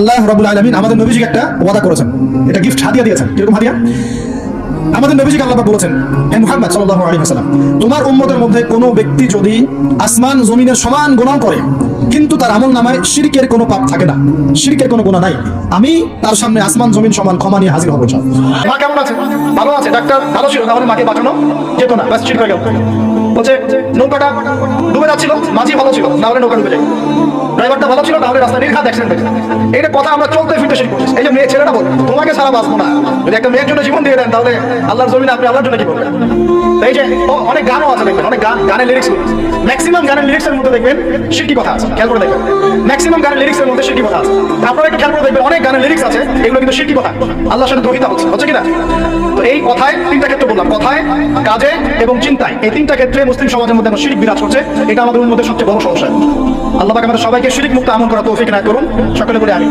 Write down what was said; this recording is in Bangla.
আল্লাহ রাব্বুল আলামিন আমাদের নবীজিকে একটা ওয়াদা করেছেন, এটা গিফট হাদিয়া দিয়েছেন। কিরকম হাদিয়া? আমাদের নবীজিকে আল্লাহ পাক বলেছেন, হে মুহাম্মদ সাল্লাল্লাহু আলাইহি ওয়াসাল্লাম, তোমার উম্মতের মধ্যে কোনো ব্যক্তি যদি আসমান জমিনের সমান গুনাহ করে কিন্তু তার আমলনামায় শিরকের কোনো পাপ থাকে না, শিরকের কোনো গুনাহ নাই, আমি তার সামনে আসমান জমিন সমান ক্ষমা নিয়ে হাজির হব ইনশাআল্লাহ। মা কেমন আছে? ভালো আছে। ডাক্তার ভালো ছিল, তাহলে মাকে বাঁচানো যেত না, বাস ঠিক হয়ে গেল। বলছে নৌকাটা ডুবে যাচ্ছিল, মাঝি ভালো ছিল, তাহলে নৌকা ডুবে যায়। ড্রাইভারটা ভালো ছিল, তাহলে রাস্তায় নির্ঘাত অ্যাক্সিডেন্ট হয়েছে। এইটা কথা আমরা চলতে ফিরতে শুরু করছি। এই যে মেয়ে ছেলেটা বল, তোমাকে ছাড়া বাঁচবো না। যদি একটা মেয়ের জন্য জীবন দিয়ে দেন, তাহলে আল্লাহর জমিনে আপনি আল্লাহর জন্য কি করবেন? এই যে অনেক গানও আছে, দেখবেন অনেক গানের লিরিক্স, ম্যাক্সিমাম গানের লিরিক্সের মধ্যে দেখবেন শিরকি কথা আছে। খেয়াল করে দেখবেন, ম্যাক্সিমাম গানের লিরিক্সের মধ্যে শিরকি কথা আছে। আপনারা একটু খেয়াল করে দেখবেন, অনেক গানের লিরিক্স আছে, এগুলো কিন্তু শিরকি কথা, আল্লাহর সাথে দ্রোহিতা হচ্ছে কিনা? তো এই কথায় তিনটা ক্ষেত্রে বললাম, কথায়, কাজে এবং চিন্তায়, এই তিনটা ক্ষেত্রে মুসলিম সমাজের মধ্যে শিরক বিরাজ করছে। এটা আমাদের মধ্যে সবচেয়ে বড় সমস্যা। আল্লাহ পাক আমাদের সবাইকে শিরক মুক্ত আমল করা তৌফিক এনায়েত করুন। সকলে বলে আমিন।